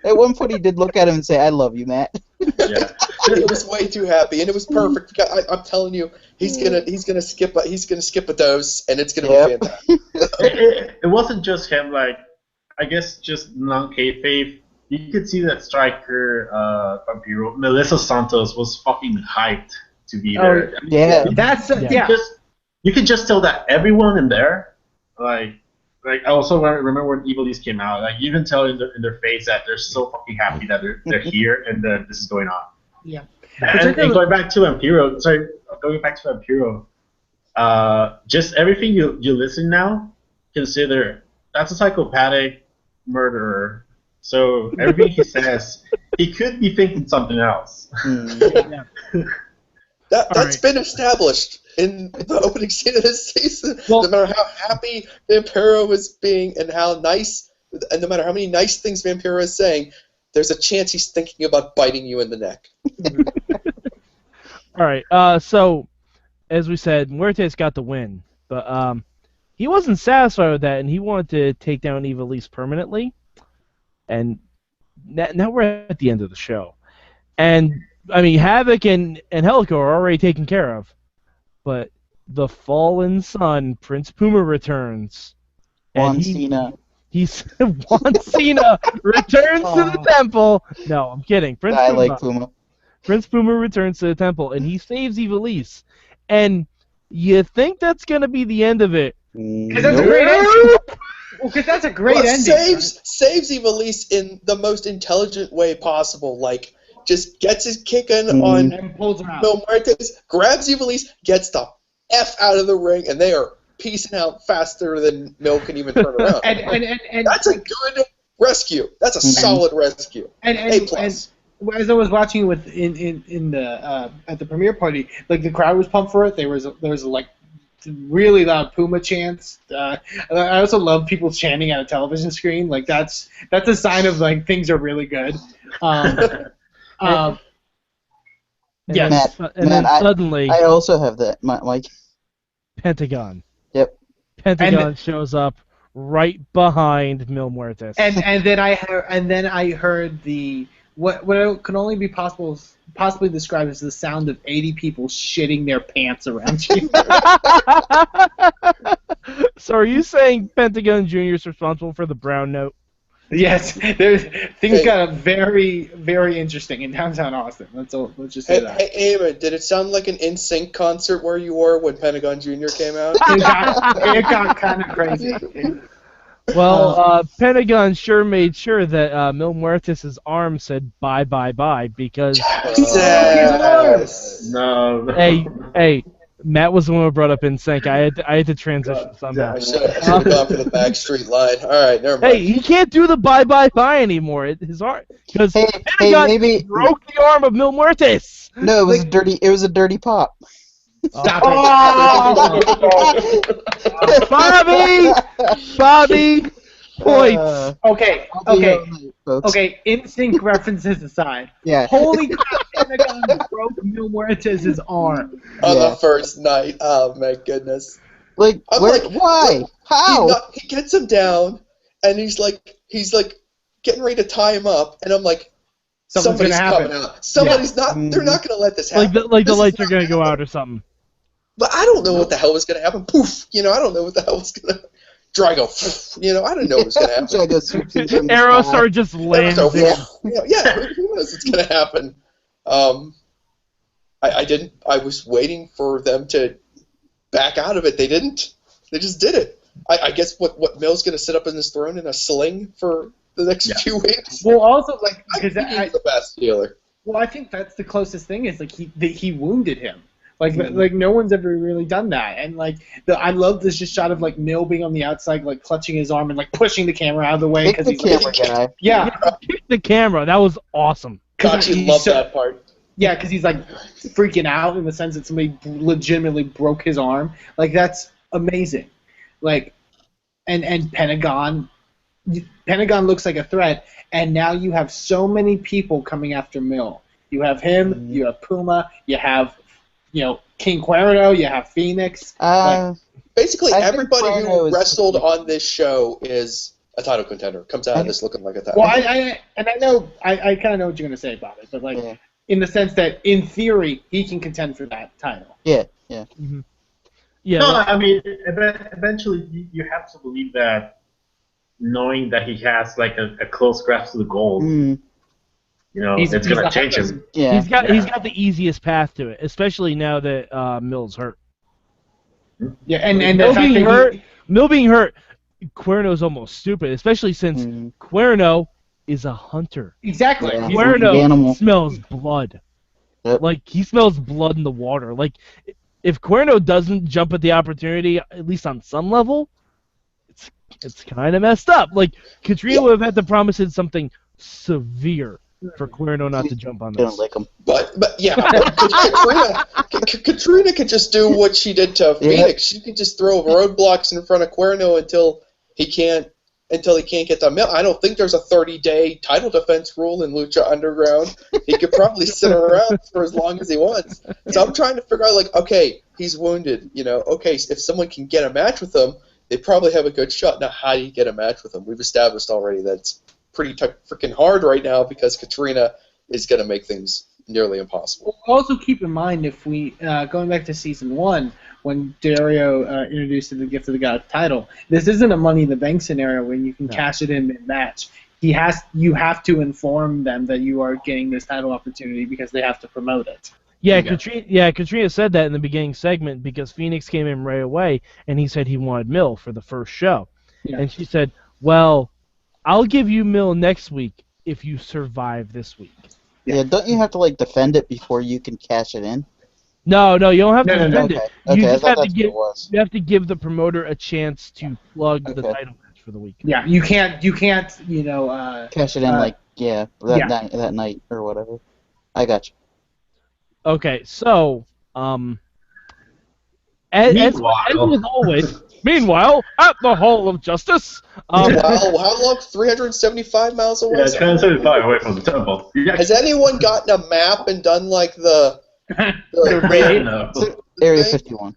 D: At one point, he did look at him and say, "I love you, Matt."
B: Yeah.
C: He was way too happy, and it was perfect. I'm telling you, he's gonna skip a dose, and it's gonna be fantastic.
B: It wasn't just him. Like, I guess just non-kayfabe. You could see that Stryker, Vampiro, Melissa Santos was fucking hyped to be there.
D: Oh, yeah.
B: You could just tell that everyone in there, like I also remember when Evil East came out. Like, you can tell in their face that they're so fucking happy that they're here and that this is going on.
E: Yeah.
B: And going back to Vampiro, just everything you listen now, consider that's a psychopathic murderer. So everything he says, he could be thinking something else.
C: That's been established in the opening scene of this season.
A: Well,
C: no matter how happy Vampiro is being and how nice, and no matter how many nice things Vampiro is saying, there's a chance he's thinking about biting you in the neck.
A: All right. So, as we said, Muertes got the win, but he wasn't satisfied with that, and he wanted to take down Evilise permanently. And now we're at the end of the show, and I mean, Havoc and Helico are already taken care of, but the fallen sun, Prince Puma, returns.
D: Juan Cena.
A: Juan Cena returns to the temple. No, I'm kidding. Prince Puma returns to the temple, and he saves Evilise. And you think that's going to be the end of it.
E: Because that's a great ending. Because that's a great ending.
C: Saves Evilise in the most intelligent way possible. Like, just gets his kick in on
E: and pulls him out.
C: Mil Muertes, grabs Evilise, gets the F out of the ring, and they are piecing out faster than Mil can even turn around.
E: and
C: that's a good rescue. That's a solid rescue. A+.
E: And as I was watching with in the at the premiere party, like the crowd was pumped for it. There was like really loud Puma chants. I also love people chanting at a television screen. Like that's a sign of like things are really good.
A: Yes,
D: Matt,
A: and then suddenly
D: I also have that, Mike.
A: Pentagon.
D: Yep.
A: Pentagon shows up right behind Mil Muertes.
E: And then I heard the what can only be possibly described as the sound of 80 people shitting their pants around you.
A: So are you saying Pentagon Jr. is responsible for the brown note?
E: Yes, things got very, very interesting in downtown Austin. Let's just say that.
C: Hey, Eamon, did it sound like an NSYNC concert where you were when Pentagon Jr. came out?
E: It got kind of crazy.
A: Well, Pentagon sure made sure that Mil Muertes' arm said bye bye bye because.
B: No.
A: Hey. Matt was the one who brought up NSYNC. I had to transition somehow.
C: I should have gone for the Backstreet line. All right, never mind.
A: Hey, he can't do the bye bye bye anymore. His arm because Pentagon broke the arm of Mil Muertes.
D: No, it was It was a dirty pop.
E: Stop
A: it! Bobby, points.
E: Okay. NSYNC references aside.
D: Yeah.
E: Holy crap! Pentagon broke Mil Muertes' arm
C: on the first night. Oh my goodness!
D: Like, why? How?
C: He gets him down, and he's like getting ready to tie him up, and I'm like, somebody's coming out. Somebody's not. They're not going to let this happen.
A: Like the lights are going to go out or something.
C: But I don't know what the hell was going to happen. Poof! I don't know what the hell was going to. Drago, I didn't know what was going to happen.
A: Aerostar just lands.
C: Yeah, who knows what's going to happen? I didn't. I was waiting for them to back out of it. They didn't. They just did it. I guess what Mil's going to sit up in his throne in a sling for the next 2 weeks.
E: Well, also because
C: he's the best healer.
E: Well, I think that's the closest thing is he wounded him. Like no one's ever really done that, and I love this just shot of Mil being on the outside, clutching his arm and pushing the camera out of the way
D: because he's the camera guy.
E: Yeah,
A: kick the camera. That was awesome.
C: Kachi loved that part.
E: Yeah, because he's like freaking out in the sense that somebody legitimately broke his arm. Like that's amazing. Like, and Pentagon looks like a threat, and now you have so many people coming after Mill. You have him, you have Puma, you have King Cuerno, you have Phoenix.
C: Basically,
D: I think
C: everybody
D: Cuerno
C: who
D: is-
C: wrestled on this show is a title contender. Comes out of this looking like a title.
E: Well, I kind of know what you're gonna say about it, but like
D: Yeah.
E: in the sense that in theory he can contend for that title.
D: Yeah.
A: Yeah.
B: No, I mean, eventually you have to believe that, knowing that he has like a close grasp to the goal,
E: He's
B: it's gonna
E: not-
B: change him.
D: Yeah.
A: he's got the easiest path to it, especially now that Mill's hurt.
E: Yeah, and the
A: Mill
E: fact
A: being
E: that
A: hurt, Mill being hurt, Cuerno's almost stupid, especially since Cuerno is a hunter.
E: exactly.
D: Yeah.
E: He's-
D: The animal.
A: Cuerno smells blood.
D: Yep.
A: Like he smells blood in the water. Like if Cuerno doesn't jump at the opportunity, at least on some level, it's kind of messed up. Like Catrina would have had to promise it something severe for Cuerno not to jump on
D: Don't
A: this.
D: lick him.
C: But Catrina could just do what she did to Phoenix. She could just throw roadblocks in front of Cuerno until he can't get the Mill. I don't think there's a 30-day title defense rule in Lucha Underground. He could probably sit around for as long as he wants. So I'm trying to figure out, like, okay, he's wounded. Okay, if someone can get a match with him, they probably have a good shot. Now, how do you get a match with him? We've established already that it's pretty freaking hard right now because Catrina is going to make things nearly impossible.
E: Also keep in mind, if we going back to season 1 when Dario introduced the Gift of the God title, this isn't a Money in the Bank scenario where you can cash it in mid-match. You have to inform them that you are getting this title opportunity because they have to promote it.
A: Yeah, Catrina said that in the beginning segment because Phoenix came in right away and he said he wanted Mill for the first show.
E: Yeah.
A: And she said, well, I'll give you Mill next week if you survive this week.
D: Yeah. Don't you have to defend it before you can cash it in?
A: No, you don't have to
E: No.
A: defend
D: Okay.
A: it.
D: Okay.
A: You
D: I
A: just
D: thought
A: have to
D: that's what
A: give
D: it was.
A: you have to give the promoter a chance to plug the
D: Okay.
A: title match for the week.
E: Yeah, you can't
D: Cash it in that night or whatever. I got you.
A: Okay, so as with always, meanwhile at the Hall of Justice,
C: Wow, how long? 375 miles away?
B: Yeah, 1075 away from the temple. Yeah,
C: Has anyone gotten a map and done the
B: no.
D: Area
C: thing?
D: 51.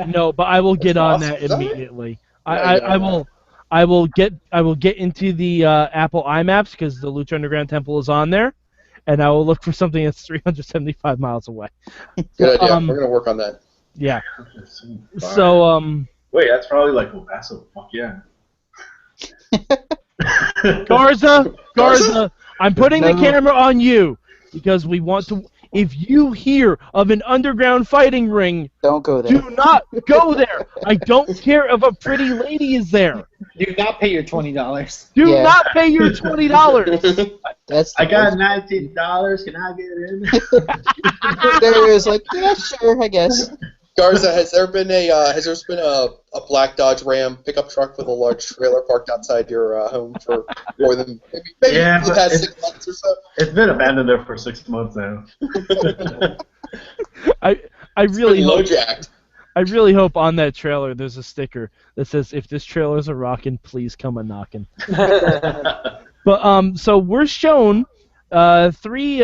A: no, but I will get on
C: That's
A: that
C: awesome. Is that right?
A: immediately.
C: Yeah,
A: I will get into the Apple iMaps because the Lucha Underground Temple is on there, and I will look for something that's 375 miles away.
C: Good idea.
A: Um,
C: We're going to work on that.
A: Yeah. So
B: Wait, that's probably like El Paso. Fuck yeah.
A: Garza, I'm putting the camera on you because we want to. If you hear of an underground fighting ring,
D: Don't go there.
A: do not go there. I don't care if a pretty lady is there.
E: do not pay your $20.
A: Do
D: Yeah.
A: not pay your $20.
D: That's
B: I got $19. Can I get in?
D: There is yeah, sure, I guess.
C: Garza, has there been a black Dodge Ram pickup truck with a large trailer parked outside your home for more than maybe
B: Yeah,
C: the past 6 months or so?
B: It's been abandoned there for 6 months now.
A: I really
C: Low
A: hope
C: jacked.
A: I really hope on that trailer there's a sticker that says if this trailer's a rockin', please come a knockin'. But so we're shown three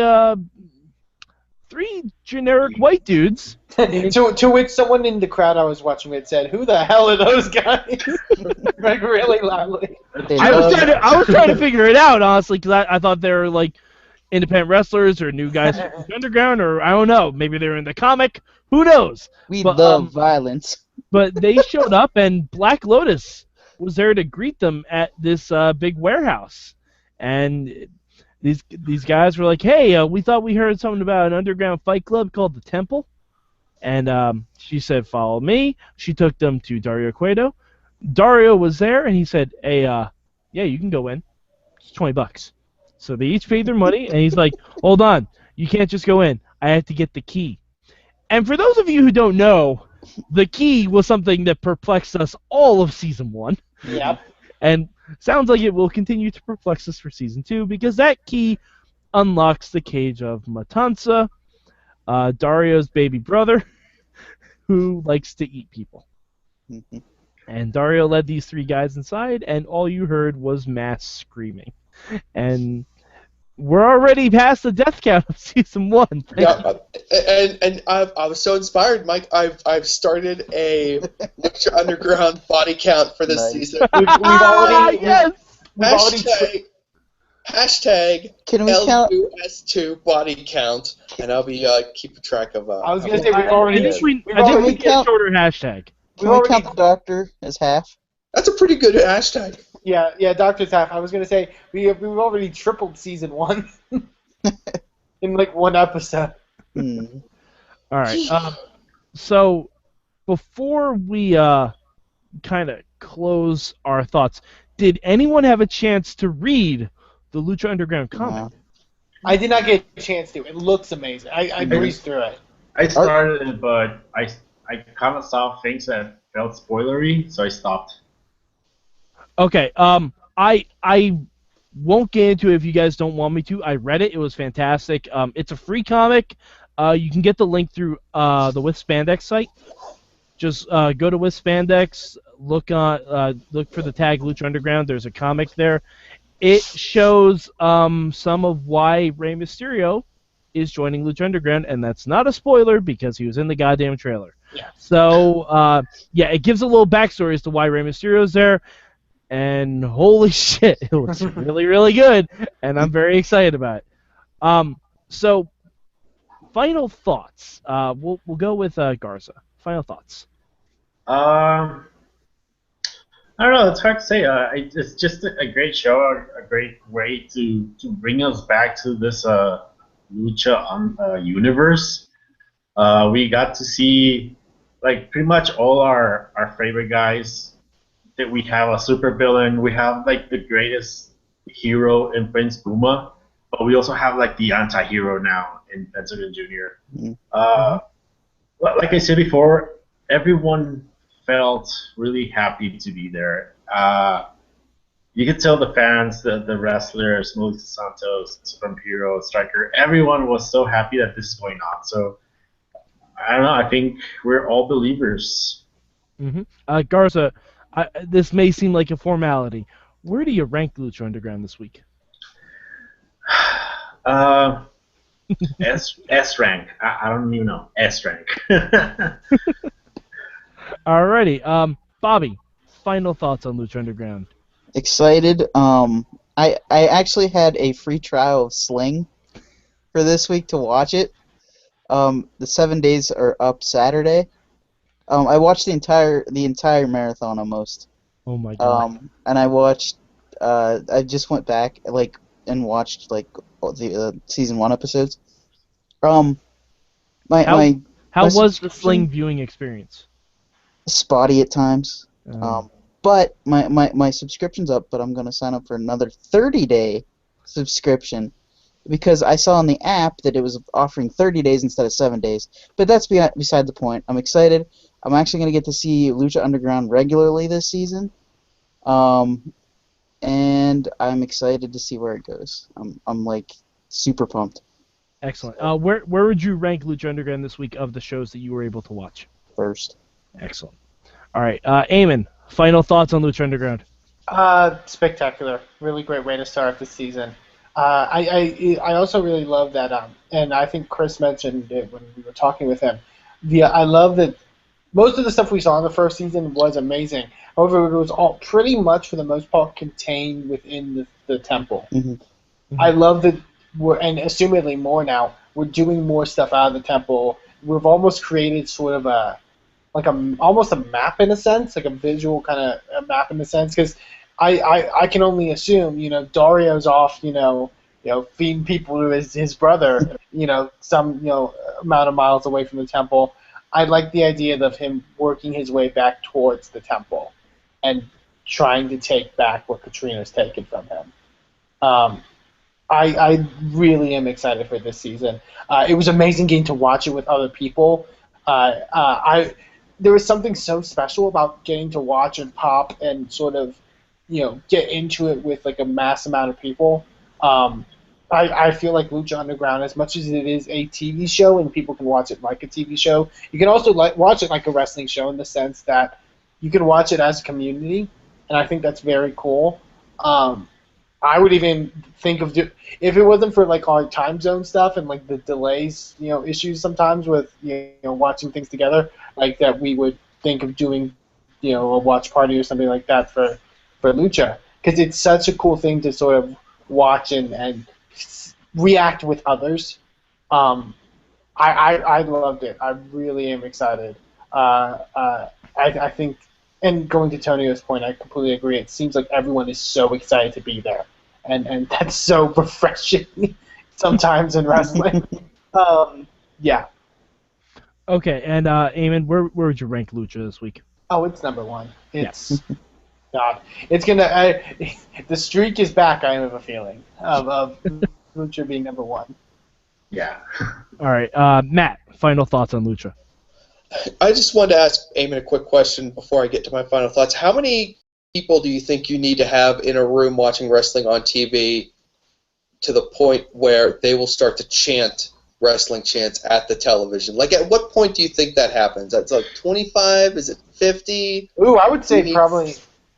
A: generic white dudes.
E: to which someone in the crowd I was watching with said, "Who the hell are those guys?" Like really loudly.
A: I was trying to figure it out honestly because I thought they were like independent wrestlers or new guys from the underground or I don't know, maybe they were in the comic. Who knows?
D: We
A: But,
D: love violence.
A: But they showed up and Black Lotus was there to greet them at this big warehouse, and these guys were like, "Hey, we thought we heard something about an underground fight club called the Temple," and she said, "Follow me." She took them to Dario Cuerto. Dario was there, and he said, "Hey, yeah, you can go in. It's $20." So they each paid their money, and he's like, "Hold on, you can't just go in. I have to get the key." And for those of you who don't know, the key was something that perplexed us all of Season 1.
E: Yep.
A: And sounds like it will continue to perplex us for Season 2 because that key unlocks the cage of Matanza, Dario's baby brother, who likes to eat people.
D: Mhm.
A: And Dario led these 3 guys inside, and all you heard was mass screaming. And we're already past the death count of season 1.
C: Yeah, and I was so inspired, Mike. I've started a Lucha Underground body count for this
D: Nice.
C: season.
E: We've already
A: Yes!
E: we've already
C: Hashtag
D: Can we count?
C: LUS2 body count, and I'll be keeping track of.
E: I was gonna say
A: I think we
E: already
A: get a shorter hashtag.
D: Can we count the doctor as half?
C: That's a pretty good hashtag.
E: Yeah, Doctor's half. I was gonna say we've already tripled season 1 in like 1 episode.
D: Hmm.
A: All right. So before we kind of close our thoughts, did anyone have a chance to read the Lucha Underground comic?
E: I did not get a chance to. It looks amazing. I breezed through it.
B: I started it, but I kind of saw things that felt spoilery, so I stopped.
A: Okay. I won't get into it if you guys don't want me to. I read it. It was fantastic. It's a free comic. You can get the link through the With Spandex site. Just go to With Spandex, look for the tag Lucha Underground. There's a comic there. It shows some of why Rey Mysterio is joining Lucha Underground, and that's not a spoiler because he was in the goddamn trailer.
E: Yeah.
A: So, it gives a little backstory as to why Rey Mysterio's there, and holy shit, it looks really, really good, and I'm very excited about it. So, final thoughts. We'll go with Garza. Final thoughts.
B: I don't know. It's hard to say. It's just a great show, a great way to bring us back to this Lucha universe. We got to see like pretty much all our favorite guys. That we have a super villain. We have like the greatest hero in Prince Puma, but we also have like the anti-hero now in Benson Jr. Like I said before, everyone felt really happy to be there. You could tell the fans, the wrestlers, Melissa Santos, Vampiro, Striker, everyone was so happy that this is going on. So, I don't know, I think we're all believers.
A: Mm-hmm. Garza, this may seem like a formality. Where do you rank Lucha Underground this week?
B: S rank. I don't even know. S rank.
A: Alrighty. Bobby, final thoughts on Lucha Underground.
D: Excited. I actually had a free trial of Sling for this week to watch it. The 7 days are up Saturday. I watched the entire marathon almost.
A: Oh my god.
D: And I watched. I just went back and watched the season 1 episodes. How
A: was the Sling viewing experience?
D: Spotty at times. But my subscription's up, but I'm going to sign up for another 30-day subscription because I saw on the app that it was offering 30 days instead of 7 days. But that's beside the point. I'm excited. I'm actually going to get to see Lucha Underground regularly this season. And I'm excited to see where it goes. I'm like super pumped.
A: Excellent. Where would you rank Lucha Underground this week of the shows that you were able to watch?
D: First.
A: Excellent. All right, Eamon, final thoughts on Lucha Underground?
E: Spectacular. Really great way to start the season. I also really love that, and I think Chris mentioned it when we were talking with him. I love that most of the stuff we saw in the first season was amazing. However, it was all pretty much, for the most part, contained within the temple.
D: Mm-hmm.
A: Mm-hmm.
E: I love that and assumedly more now, we're doing more stuff out of the temple. We've almost created sort of almost a map in a sense, like a visual kind of a map in a sense, because I can only assume, Dario's off, feeding people to his brother, some, amount of miles away from the temple. I like the idea of him working his way back towards the temple and trying to take back what Catrina's taken from him. I really am excited for this season. It was amazing getting to watch it with other people. There was something so special about getting to watch and pop and sort of, get into it with like a mass amount of people. I feel like Lucha Underground, as much as it is a TV show and people can watch it like a TV show, you can also watch it like a wrestling show in the sense that you can watch it as a community, and I think that's very cool. I would even think of if it wasn't for like our time zone stuff and like the delays, issues sometimes with watching things together, like that we would think of doing, a watch party or something like that for Lucha, because it's such a cool thing to sort of watch and react with others. I loved it. I really am excited. I think, and going to Tonio's point, I completely agree. It seems like everyone is so excited to be there, and that's so refreshing sometimes in wrestling. Yeah.
A: Okay, and Eamon, where would you rank Lucha this week?
E: Oh, it's number one. It's God. It's gonna. The streak is back. I have a feeling of Lucha being number one.
B: Yeah.
A: All right, Matt. Final thoughts on Lucha.
C: I just wanted to ask Eamon a quick question before I get to my final thoughts. How many people do you think you need to have in a room watching wrestling on TV to the point where they will start to chant wrestling chants at the television? Like, at what point do you think that happens? That's like 25? Is it 50?
E: Ooh, I would say probably.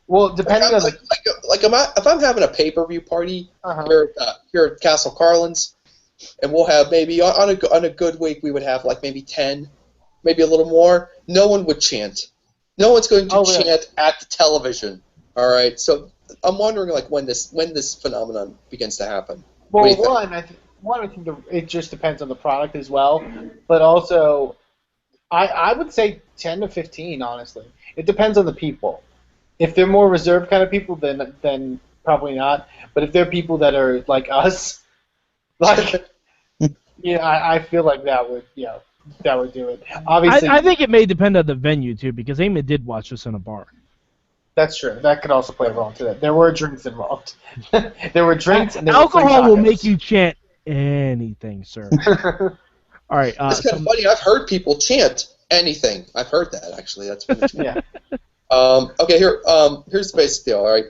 E: Well, depending on
C: if I'm having a pay-per-view party here at Castle Carlins, and we'll have maybe on a good week we would have like maybe 10, maybe a little more. No one would chant. No one's going to chant at the television. All right, so I'm wondering like when this phenomenon begins to happen.
E: Well, I think it just depends on the product as well, but also I would say 10 to 15. Honestly, it depends on the people. If they're more reserved kind of people, then probably not. But if they're people that are like us, like I feel like that would do it. Obviously,
A: I think it may depend on the venue too, because Eamon did watch this in a bar.
E: That's true. That could also play a role into that. There were drinks involved. There were drinks. And
A: alcohol will make you chant anything, sir. All right.
C: It's kind of funny. I've heard people chant anything. I've heard that actually. That's really true.
E: Yeah.
C: Okay. Here's the basic deal. All right.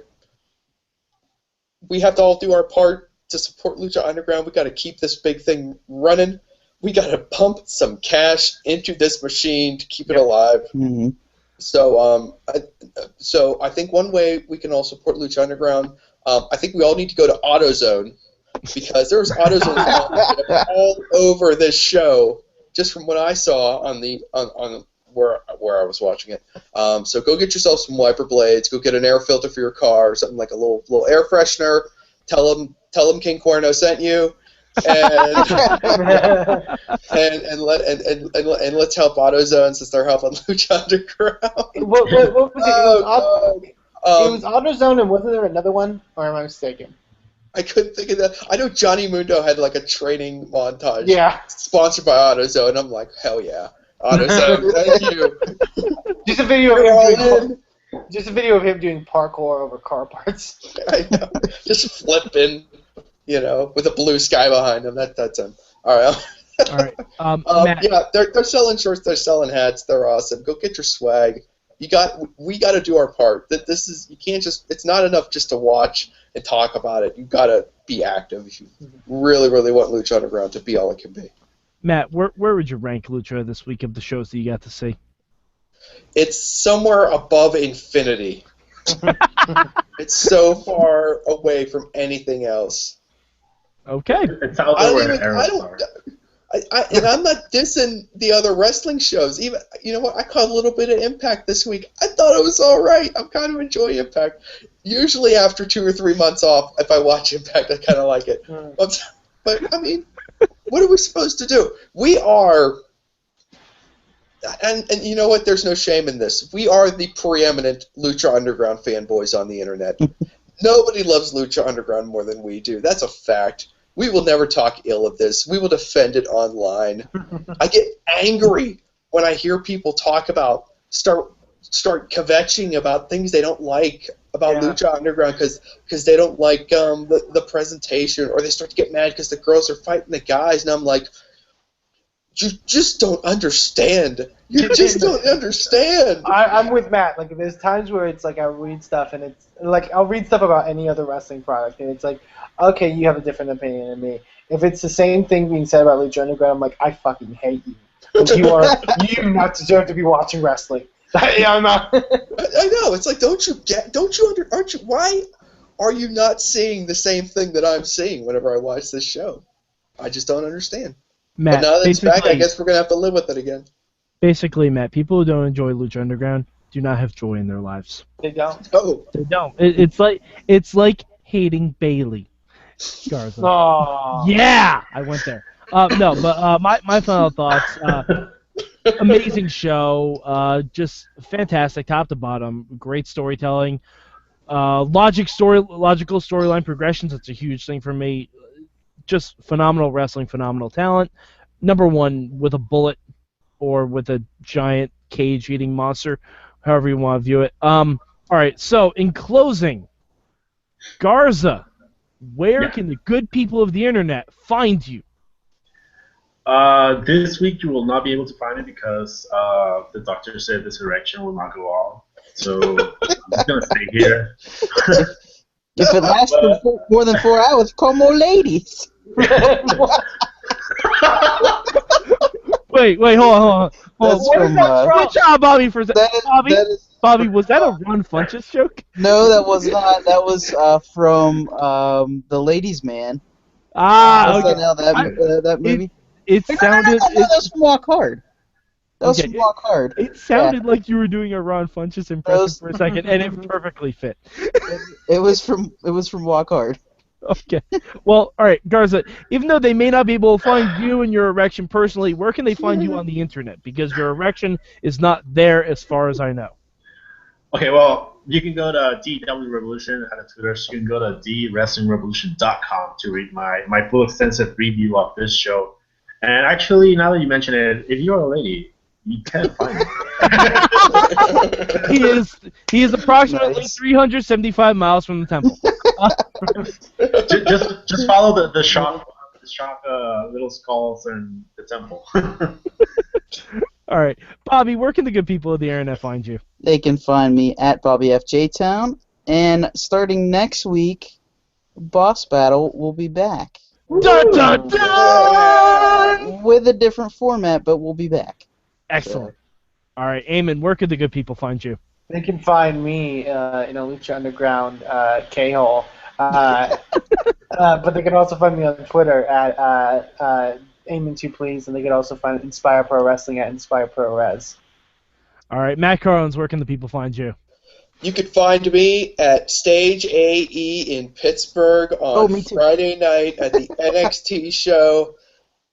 C: We have to all do our part to support Lucha Underground. We got to keep this big thing running. We got to pump some cash into this machine to keep it alive.
D: Mm-hmm.
C: So, I think one way we can all support Lucha Underground, I think we all need to go to AutoZone, because there's AutoZone all over this show, just from what I saw on where I was watching it. So go get yourself some wiper blades. Go get an air filter for your car, or something like a little air freshener. Tell them King Cuerno sent you. And let's help AutoZone since they're helping Lucha Underground.
E: What was it? It was AutoZone, and wasn't there another one? Or am I mistaken?
C: I couldn't think of that. I know Johnny Mundo had like a training montage.
E: Yeah.
C: Sponsored by AutoZone. I'm like, hell yeah, AutoZone, thank you.
E: Just a video of him doing parkour over car parts.
C: I know. Just flipping. With a blue sky behind him. That's him. All right.
A: All right. Matt.
C: Yeah, they're selling shirts. They're selling hats. They're awesome. Go get your swag. We got to do our part. You can't just. It's not enough just to watch and talk about it. You got to be active if you really, really want Lucha Underground to be all it can be.
A: Matt, where would you rank Lucha this week of the shows that you got to see?
C: It's somewhere above infinity. It's so far away from anything else.
A: Okay.
B: It's out there where the arrows are.
C: And I'm not dissing the other wrestling shows. Even, you know what? I caught a little bit of Impact this week. I thought it was all right. I'm kind of enjoying Impact. Usually after 2 or 3 months off, if I watch Impact, I kind of like it. But I mean, what are we supposed to do? We are, and you know what? There's no shame in this. We are the preeminent Lucha Underground fanboys on the internet. Nobody loves Lucha Underground more than we do. That's a fact. We will never talk ill of this. We will defend it online. I get angry when I hear people talk about start kvetching about things they don't like about Lucha Underground because they don't like the presentation, or they start to get mad because the girls are fighting the guys, and I'm like, You just don't understand. You just don't understand.
E: I'm with Matt. Like, there's times where it's like I'll read stuff and it's like I'll read stuff about any other wrestling product and it's like, okay, you have a different opinion than me. If it's the same thing being said about Lucha Underground, I'm like, I fucking hate you. Like, you do not deserve to be watching wrestling. Yeah, I'm not.
C: I know. It's like, aren't you? Why are you not seeing the same thing that I'm seeing whenever I watch this show? I just don't understand.
A: Matt,
C: But now that it's back, I guess we're gonna have to live with it again.
A: Basically, Matt, people who don't enjoy Lucha Underground do not have joy in their lives.
E: They don't.
C: Oh,
A: They don't. It's like hating Bailey. Garza.
E: Aww.
A: Yeah, I went there. No, but my final thoughts. Amazing show. Just fantastic, top to bottom. Great storytelling. Logical storyline progressions. It's a huge thing for me. Just phenomenal wrestling, phenomenal talent. Number one with a bullet or with a giant cage-eating monster, however you want to view it. All right. So in closing, Garza, where can the good people of the internet find you?
B: This week you will not be able to find it because the doctor said this erection will not go on. So I'm gonna stay here.
D: If it lasts for more than 4 hours, call more ladies.
A: Wait, hold on.
D: That's
A: What
D: from,
A: is that from? Good job, Bobby, for
D: that is,
A: Bobby, was that a Ron Funches joke?
D: no, that was not. That was from The Ladies' Man.
A: Okay.
D: That movie.
A: It sounded.
D: No, that was from Walk Hard. That was from Walk Hard.
A: It sounded like you were doing a Ron Funches impression for a second, and it perfectly fit.
D: It was from Walk Hard.
A: Okay. Well, all right, Garza. Even though they may not be able to find you and your erection personally, where can they find you on the internet? Because your erection is not there, as far as I know.
B: Okay, well, you can go to DW Revolution at Twitter. So you can go to DWrestlingRevolution.com to read my full extensive review of this show. And actually, now that you mention it, if you're a lady, you can find it.
A: He is approximately 375 miles from the temple.
B: just follow the shock little skulls and the temple.
A: All right, Bobby, where can the good people of the internet find you?
D: They can find me at Bobby F JTown, and starting next week, Boss Battle will be back.
A: Dun, dun, dun!
D: With a different format, but we'll be back.
A: Excellent. All right, Eamon, where could the good people find you?
E: They can find me in a Lucha Underground K-hole. But they can also find me on Twitter at Eamon2Please, and they can also find Inspire Pro Wrestling at Inspire Pro Res.
A: All right, Matt Carlins, where can the people find you?
C: You can find me at Stage AE in Pittsburgh on Friday night at the NXT show.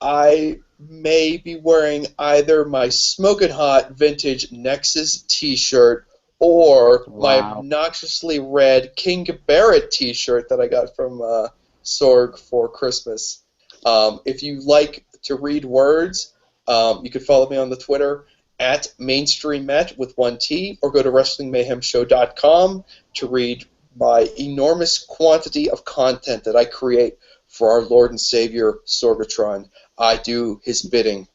C: I may be wearing either my Smokin' Hot vintage Nexus t-shirt or my obnoxiously red King Barrett t-shirt that I got from Sorg for Christmas. If you like to read words, you can follow me on the Twitter at MainstreamMet with 1 T, or go to WrestlingMayhemShow.com to read my enormous quantity of content that I create for our Lord and Savior Sorgatron. I do his bidding.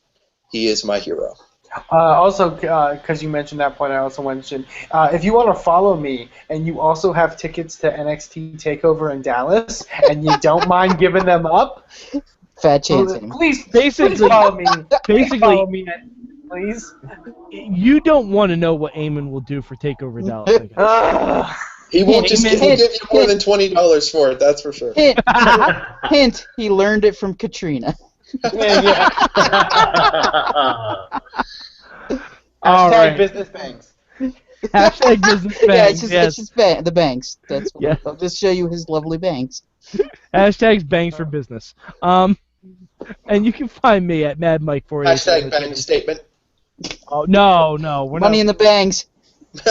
C: He is my hero.
E: Also, because you mentioned that point, I also mentioned if you want to follow me and you also have tickets to NXT TakeOver in Dallas and you don't mind giving them up,
D: fat chance.
E: Please follow me. Follow me, please.
A: You don't want to know what Eamon will do for TakeOver Dallas.
C: He won't give you more than $20 for it. That's for sure.
D: Hint: he learned it from Catrina.
E: Yeah. Hashtag business banks.
A: Hashtag business banks.
D: It's just the banks. That's what I'll just show you his lovely banks.
A: Hashtags banks for business. And you can find me at Mad Mike 48.
C: Hashtag bank statement.
A: Oh no, we're
D: Money in the banks.
C: We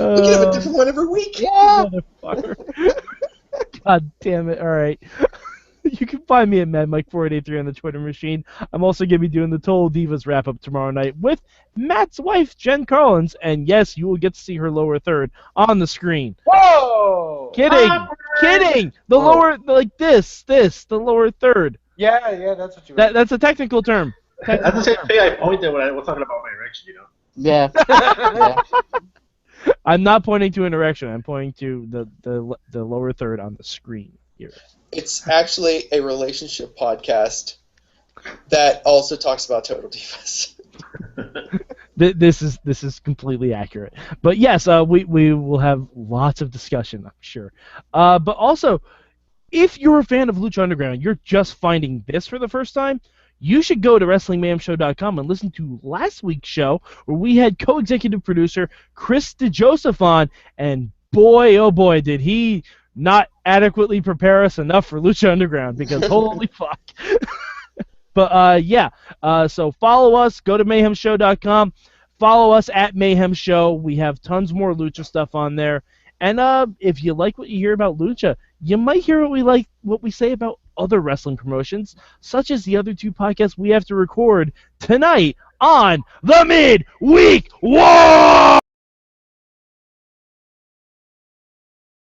C: can have a different one every week.
D: Yeah.
A: God damn it! All right. You can find me at MadMike4883 on the Twitter machine. I'm also going to be doing the Total Divas wrap-up tomorrow night with Matt's wife, Jen Carlins, and yes, you will get to see her lower third on the screen.
E: Whoa!
A: Kidding! The lower, like the lower third.
E: Yeah, that's what you mean.
A: That's a technical term.
B: That's the same thing I pointed when I was talking about my erection,
D: Yeah. Yeah.
A: I'm not pointing to an erection. I'm pointing to the lower third on the screen here.
C: It's actually a relationship podcast that also talks about Total Divas.
A: This is completely accurate. But yes, we will have lots of discussion, I'm sure. But also, if you're a fan of Lucha Underground, you're just finding this for the first time, you should go to WrestlingMayhemShow.com and listen to last week's show where we had co-executive producer Chris DeJoseph on, and boy, oh boy, did he not adequately prepare us enough for Lucha Underground, because holy fuck. But yeah, so follow us, go to MayhemShow.com, follow us at Mayhem Show. We have tons more Lucha stuff on there. And if you like what you hear about Lucha, you might hear what we say about other wrestling promotions, such as the other two podcasts we have to record tonight on the Midweek War!